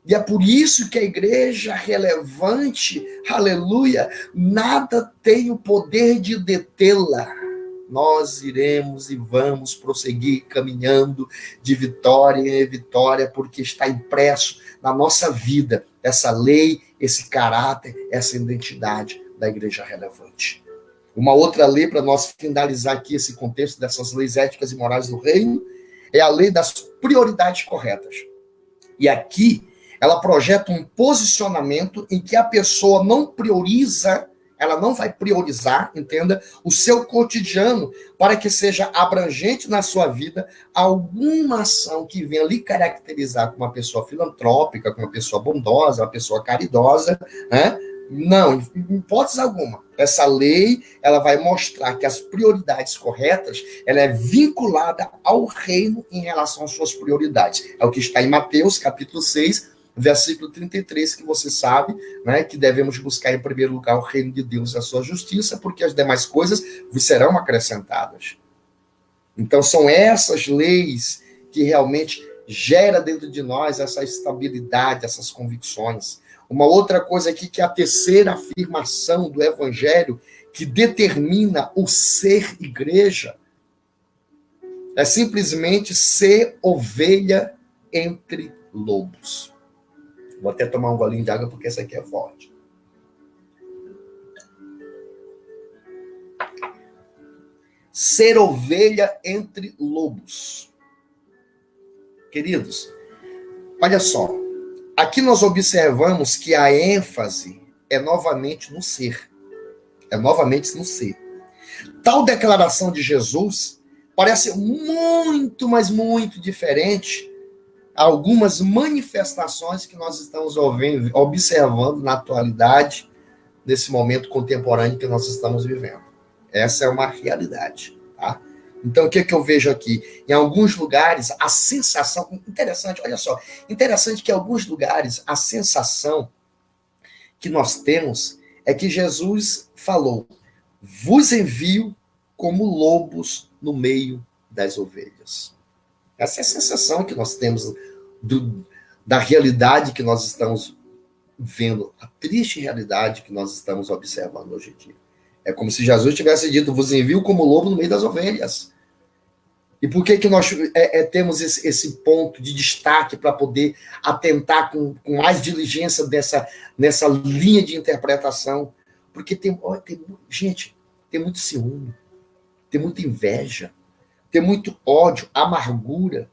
E é por isso que a igreja relevante, aleluia, nada tem o poder de detê-la. Nós iremos e vamos prosseguir caminhando de vitória em vitória, porque está impresso na nossa vida essa lei, esse caráter, essa identidade da igreja relevante. Uma outra lei, para nós finalizar aqui esse contexto dessas leis éticas e morais do reino, é a lei das prioridades corretas. E aqui, ela projeta um posicionamento em que a pessoa não prioriza, ela não vai priorizar, entenda, o seu cotidiano para que seja abrangente na sua vida alguma ação que venha lhe caracterizar como uma pessoa filantrópica, como uma pessoa bondosa, uma pessoa caridosa, né? Não, em hipótese alguma. Essa lei, ela vai mostrar que as prioridades corretas, ela é vinculada ao reino em relação às suas prioridades. É o que está em Mateus, capítulo 6, versículo 33, que você sabe, né, que devemos buscar em primeiro lugar o reino de Deus e a sua justiça, porque as demais coisas vos serão acrescentadas. Então, são essas leis que realmente geram dentro de nós essa estabilidade, essas convicções. Uma outra coisa aqui, que é a terceira afirmação do evangelho, que determina o ser igreja, é simplesmente ser ovelha entre lobos. Vou até tomar um golinho de água, porque essa aqui é forte. Ser ovelha entre lobos. Queridos, olha só. Aqui nós observamos que a ênfase é novamente no ser. É novamente no ser. Tal declaração de Jesus parece muito, mas muito diferente a algumas manifestações que nós estamos observando na atualidade, nesse momento contemporâneo que nós estamos vivendo. Essa é uma realidade, tá? Então, o que eu vejo aqui? Em alguns lugares, a sensação... Interessante, olha só. Interessante que em alguns lugares, a sensação que nós temos é que Jesus falou: vos envio como lobos no meio das ovelhas. Essa é a sensação que nós temos da realidade que nós estamos vendo, a triste realidade que nós estamos observando hoje em dia. É como se Jesus tivesse dito: vos envio como lobo no meio das ovelhas. E por que nós temos esse ponto de destaque para poder atentar com mais diligência nessa linha de interpretação? Porque gente, tem muito ciúme, tem muita inveja, tem muito ódio, amargura,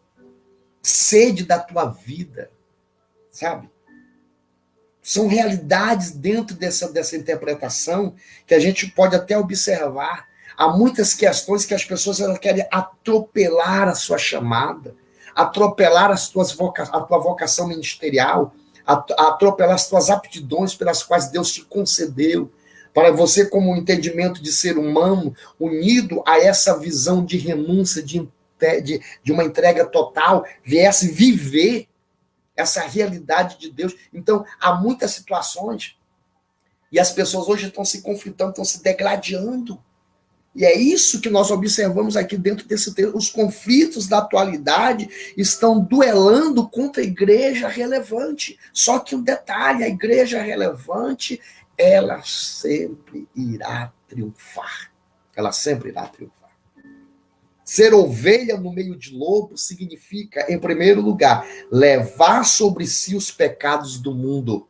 sede da tua vida, sabe? São realidades dentro dessa interpretação que a gente pode até observar. Há muitas questões que as pessoas querem atropelar a sua chamada, atropelar a tua vocação ministerial, atropelar as tuas aptidões pelas quais Deus te concedeu, para você, como um entendimento de ser humano, unido a essa visão de renúncia, de uma entrega total, viesse viver essa realidade de Deus. Então, há muitas situações, e as pessoas hoje estão se conflitando, estão se degladiando. E é isso que nós observamos aqui dentro desse texto. Os conflitos da atualidade estão duelando contra a igreja relevante. Só que um detalhe: a igreja relevante, ela sempre irá triunfar. Ela sempre irá triunfar. Ser ovelha no meio de lobo significa, em primeiro lugar, levar sobre si os pecados do mundo.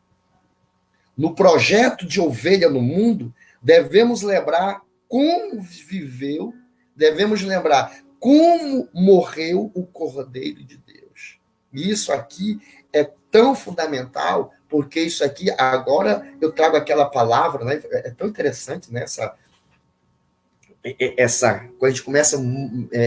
No projeto de ovelha no mundo, devemos levar como viveu, devemos lembrar como morreu o Cordeiro de Deus. E isso aqui é tão fundamental, porque isso aqui, agora eu trago aquela palavra, né? É tão interessante, né? Quando a gente começa a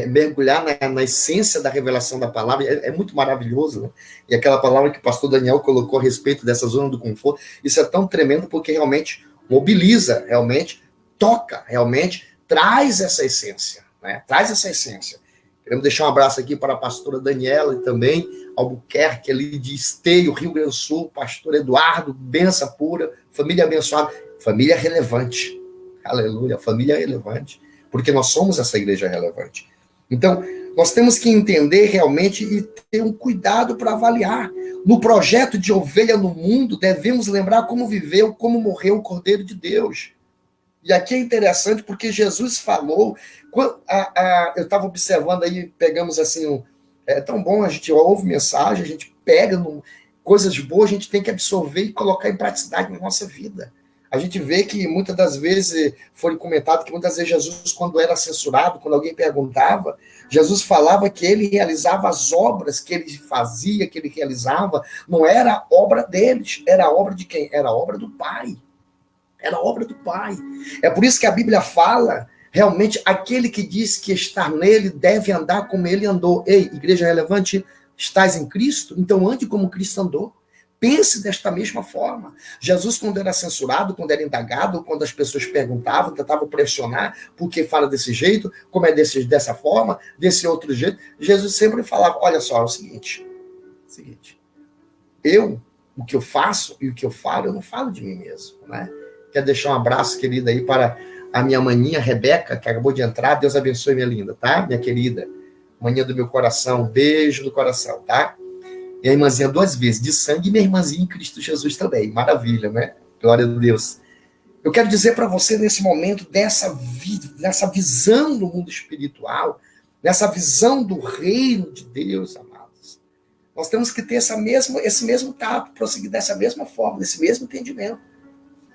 mergulhar na essência da revelação da palavra, é muito maravilhoso, né? E aquela palavra que o pastor Daniel colocou a respeito dessa zona do conforto, isso é tão tremendo porque realmente mobiliza, realmente toca, realmente traz essa essência, né? Traz essa essência. Queremos deixar um abraço aqui para a pastora Daniela e também Albuquerque, ali de Esteio, Rio Grande do Sul, pastor Eduardo, benção pura, família abençoada, família relevante. Aleluia, família relevante, porque nós somos essa igreja relevante. Então, nós temos que entender realmente e ter um cuidado para avaliar. No projeto de Ovelha no Mundo, devemos lembrar como viveu, como morreu o Cordeiro de Deus. E aqui é interessante porque Jesus falou, eu estava observando aí, pegamos assim, é tão bom, a gente ouve mensagem, a gente pega coisas boas, a gente tem que absorver e colocar em praticidade na nossa vida. A gente vê que muitas das vezes, foi comentado que muitas vezes Jesus, quando era censurado, quando alguém perguntava, Jesus falava que ele realizava as obras que ele fazia, que ele realizava, não era obra deles, era obra de quem? Era obra do Pai. Era obra do Pai. É por isso que a Bíblia fala, realmente, aquele que diz que estar nele deve andar como ele andou. Ei, igreja relevante, estás em Cristo? Então ande como Cristo andou. Pense desta mesma forma. Jesus, quando era censurado, quando era indagado, quando as pessoas perguntavam, tentavam pressionar, por que fala desse jeito, como é dessa forma, desse outro jeito, Jesus sempre falava, olha só, é o seguinte, o que eu faço e o que eu falo, eu não falo de mim mesmo, né? Quero deixar um abraço, querida, aí para a minha maninha, Rebeca, que acabou de entrar, Deus abençoe, minha linda, tá? Minha querida, maninha do meu coração, beijo do coração, tá? E a irmãzinha 2 vezes, de sangue, e minha irmãzinha em Cristo Jesus também. Maravilha, né? Glória a Deus. Eu quero dizer para você, nesse momento, dessa visão do mundo espiritual, nessa visão do reino de Deus, amados, nós temos que ter esse mesmo tato, prosseguir dessa mesma forma, desse mesmo entendimento.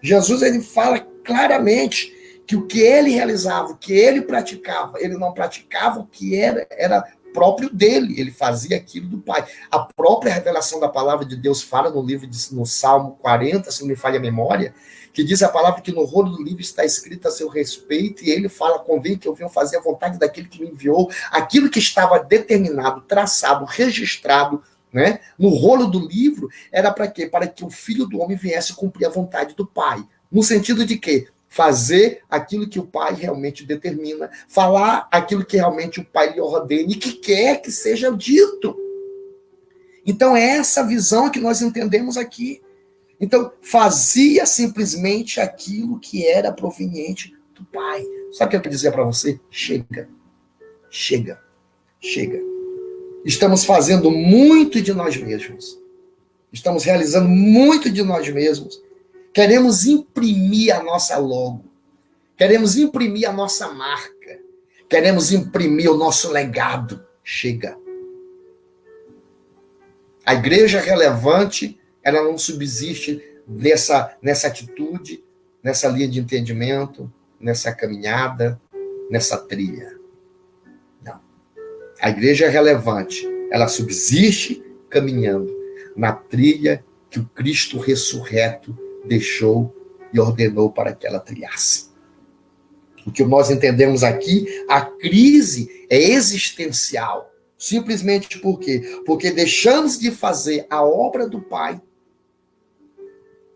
Jesus, ele fala claramente que o que ele realizava, o que ele praticava, ele não praticava o que era próprio dele, ele fazia aquilo do Pai. A própria revelação da palavra de Deus fala no Salmo 40, se não me falha a memória, que diz a palavra que no rolo do livro está escrito a seu respeito, e ele fala, convém que eu venha fazer a vontade daquele que me enviou, aquilo que estava determinado, traçado, registrado, né, no rolo do livro, era para quê? Para que o Filho do Homem viesse cumprir a vontade do Pai. No sentido de quê? Fazer aquilo que o Pai realmente determina, falar aquilo que realmente o Pai lhe ordena e que quer que seja dito. Então, é essa visão que nós entendemos aqui. Então, fazia simplesmente aquilo que era proveniente do Pai. Sabe o que eu quero dizer para você? Chega. Chega. Chega. Estamos fazendo muito de nós mesmos. Estamos realizando muito de nós mesmos. Queremos imprimir a nossa logo. Queremos imprimir a nossa marca. Queremos imprimir o nosso legado. Chega. A igreja relevante, ela não subsiste nessa atitude, nessa linha de entendimento, nessa caminhada, nessa trilha. Não. A igreja relevante, ela subsiste caminhando na trilha que o Cristo ressurreto deixou e ordenou para que ela trilhasse. O que nós entendemos aqui, a crise é existencial. Simplesmente por quê? Porque deixamos de fazer a obra do Pai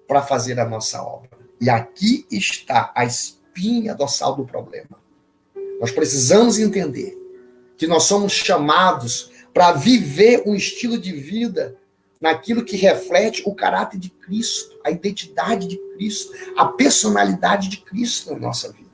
para fazer a nossa obra. E aqui está a espinha dorsal do problema. Nós precisamos entender que nós somos chamados para viver um estilo de vida naquilo que reflete o caráter de Cristo, a identidade de Cristo, a personalidade de Cristo na nossa vida.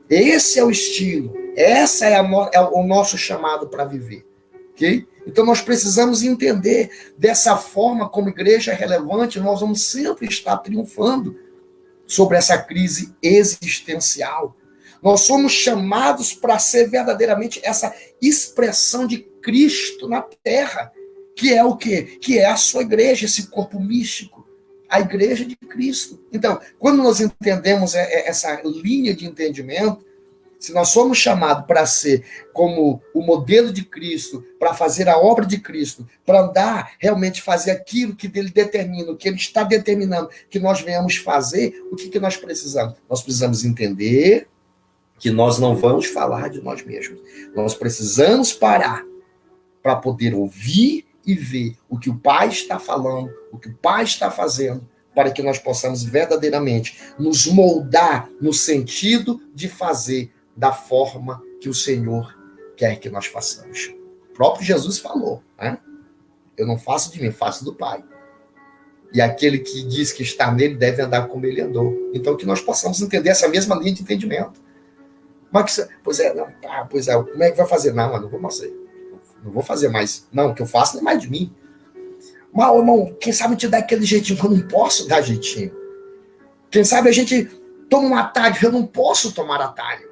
Esse é o estilo, essa é o nosso chamado para viver. Okay? Então nós precisamos entender dessa forma, como igreja relevante, nós vamos sempre estar triunfando sobre essa crise existencial. Nós somos chamados para ser verdadeiramente essa expressão de Cristo na terra, que é o quê? Que é a sua igreja, esse corpo místico, a igreja de Cristo. Então, quando nós entendemos essa linha de entendimento, se nós somos chamados para ser como o modelo de Cristo, para fazer a obra de Cristo, para andar, realmente fazer aquilo que ele determina, o que ele está determinando que nós venhamos fazer, o que nós precisamos? Nós precisamos entender que nós não vamos falar de nós mesmos. Nós precisamos parar para poder ouvir e ver o que o Pai está falando, o que o Pai está fazendo, para que nós possamos verdadeiramente nos moldar no sentido de fazer da forma que o Senhor quer que nós façamos. O próprio Jesus falou, né? Eu não faço de mim, faço do Pai. E aquele que diz que está nele deve andar como ele andou. Então, que nós possamos entender essa mesma linha de entendimento. Mas, pois é, como é que vai fazer? Não, eu não vou fazer. Não vou fazer mais. Não, o que eu faço não é mais de mim. Mas, irmão, quem sabe te dá aquele jeitinho, eu não posso dar jeitinho. Quem sabe a gente toma um atalho, eu não posso tomar atalho.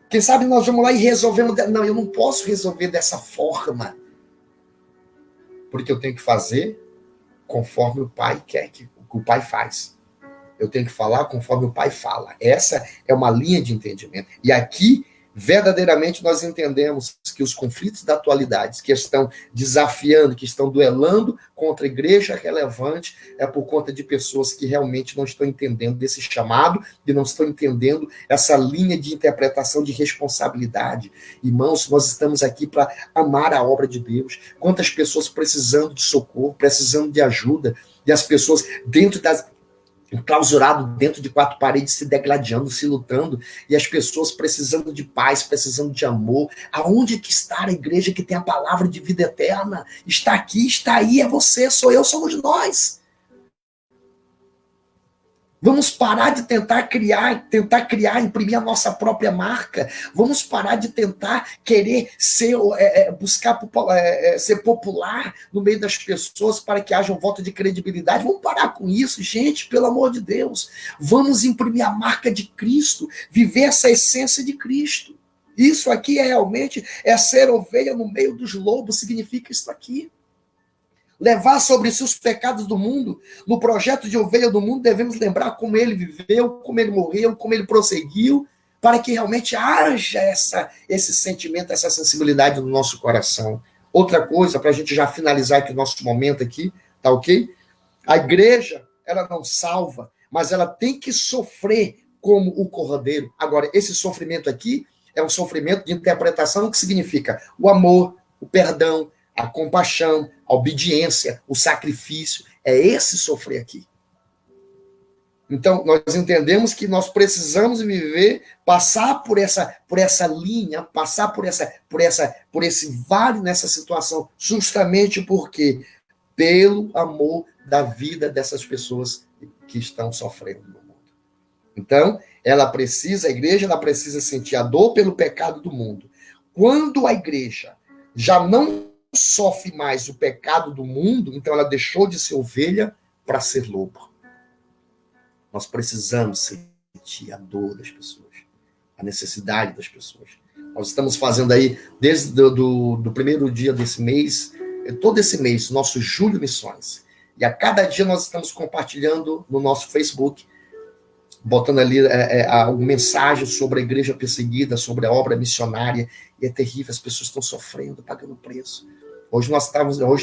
Quem sabe nós vamos lá e resolvemos. Não, eu não posso resolver dessa forma. Porque eu tenho que fazer conforme o Pai quer, que o Pai faz. Eu tenho que falar conforme o Pai fala. Essa é uma linha de entendimento. E aqui, verdadeiramente, nós entendemos que os conflitos da atualidade que estão desafiando, que estão duelando contra a igreja relevante, é por conta de pessoas que realmente não estão entendendo desse chamado e não estão entendendo essa linha de interpretação de responsabilidade. Irmãos, nós estamos aqui para amar a obra de Deus. Quantas pessoas precisando de socorro, precisando de ajuda, e as pessoas dentro das enclausurado dentro de quatro paredes, se degladiando, se lutando, e as pessoas precisando de paz, precisando de amor. Aonde que está a igreja que tem a palavra de vida eterna? Está aqui, está aí, é você, sou eu, somos nós. Vamos parar de tentar criar, imprimir a nossa própria marca. Vamos parar de tentar querer ser, buscar ser popular no meio das pessoas para que haja um voto de credibilidade. Vamos parar com isso, gente, pelo amor de Deus. Vamos imprimir a marca de Cristo, viver essa essência de Cristo. Isso aqui realmente é ser ovelha no meio dos lobos, significa isso aqui. Levar sobre si os pecados do mundo. No projeto de ovelha do mundo, devemos lembrar como ele viveu, como ele morreu, como ele prosseguiu, para que realmente haja esse sentimento, essa sensibilidade no nosso coração. Outra coisa, para a gente já finalizar aqui o nosso momento aqui, tá ok? A igreja, ela não salva, mas ela tem que sofrer como o cordeiro. Agora, esse sofrimento aqui é um sofrimento de interpretação que significa o amor, o perdão, a compaixão, a obediência, o sacrifício. É esse sofrer aqui. Então, nós entendemos que nós precisamos viver, passar por essa linha, passar por esse vale nessa situação, justamente porque pelo amor da vida dessas pessoas que estão sofrendo no mundo. Então, a igreja, ela precisa sentir a dor pelo pecado do mundo. Quando a igreja já não sofre mais o pecado do mundo, então ela deixou de ser ovelha para ser lobo. Nós precisamos sentir a dor das pessoas, a necessidade das pessoas. Nós estamos fazendo aí, desde do primeiro dia desse mês, todo esse mês, nosso Julho Missões. E a cada dia nós estamos compartilhando no nosso Facebook, botando ali uma mensagem sobre a igreja perseguida, sobre a obra missionária, e é terrível, as pessoas estão sofrendo, pagando preço. Hoje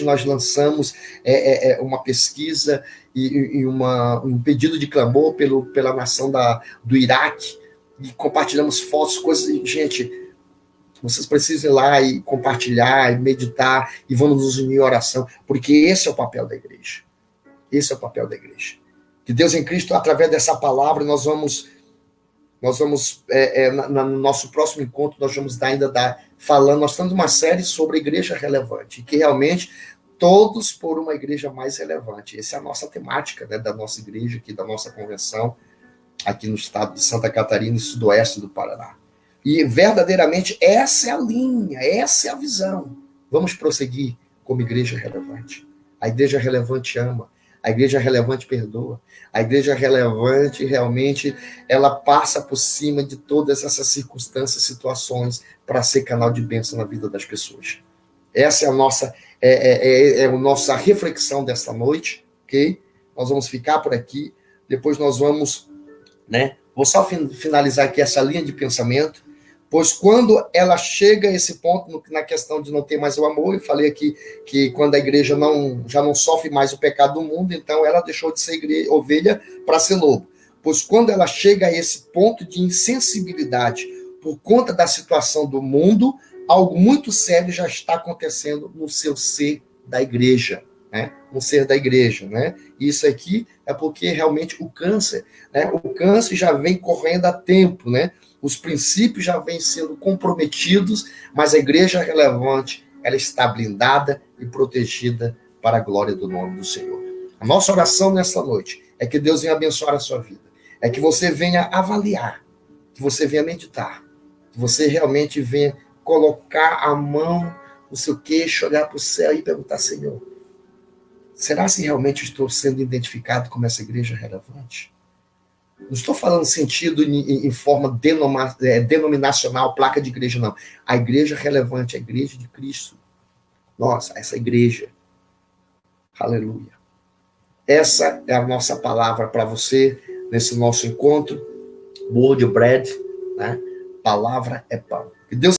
nós lançamos uma pesquisa e um pedido de clamor pela nação do Iraque, e compartilhamos fotos, coisas. Gente, vocês precisam ir lá e compartilhar, e meditar, e vamos nos unir em oração, porque esse é o papel da igreja. Esse é o papel da igreja. Que Deus em Cristo, através dessa palavra, nós vamos no nosso próximo encontro, nós vamos falando, nós estamos numa série sobre a igreja relevante, que realmente todos por uma igreja mais relevante. Essa é a nossa temática, né, da nossa igreja, aqui, da nossa convenção, aqui no estado de Santa Catarina e sudoeste do Paraná. E verdadeiramente essa é a linha, essa é a visão. Vamos prosseguir como igreja relevante. A igreja relevante ama. A igreja relevante perdoa. A igreja relevante, realmente, ela passa por cima de todas essas circunstâncias, situações, para ser canal de bênção na vida das pessoas. Essa é a nossa reflexão desta noite, ok? nós vamos ficar por aqui, depois nós vamos, né? Vou só finalizar aqui essa linha de pensamento, pois quando ela chega a esse ponto, na questão de não ter mais o amor, eu falei aqui que quando a igreja já não sofre mais o pecado do mundo, então ela deixou de ser ovelha para ser lobo. Pois quando ela chega a esse ponto de insensibilidade por conta da situação do mundo, algo muito sério já está acontecendo no seu ser da igreja, né? No ser da igreja, né? Isso aqui é porque realmente o câncer, né? O câncer já vem correndo há tempo, né? Os princípios já vêm sendo comprometidos, mas a igreja relevante, ela está blindada e protegida para a glória do nome do Senhor. A nossa oração nessa noite é que Deus venha abençoar a sua vida, é que você venha avaliar, que você venha meditar, que você realmente venha colocar a mão no seu queixo, olhar para o céu e perguntar: Senhor, será se realmente estou sendo identificado como essa igreja relevante? Não estou falando sentido em forma denominacional, placa de igreja, não. A igreja relevante, a igreja de Cristo. Nossa, essa igreja. Aleluia. Essa é a nossa palavra para você nesse nosso encontro. Word bread, né? Palavra é pão. Que Deus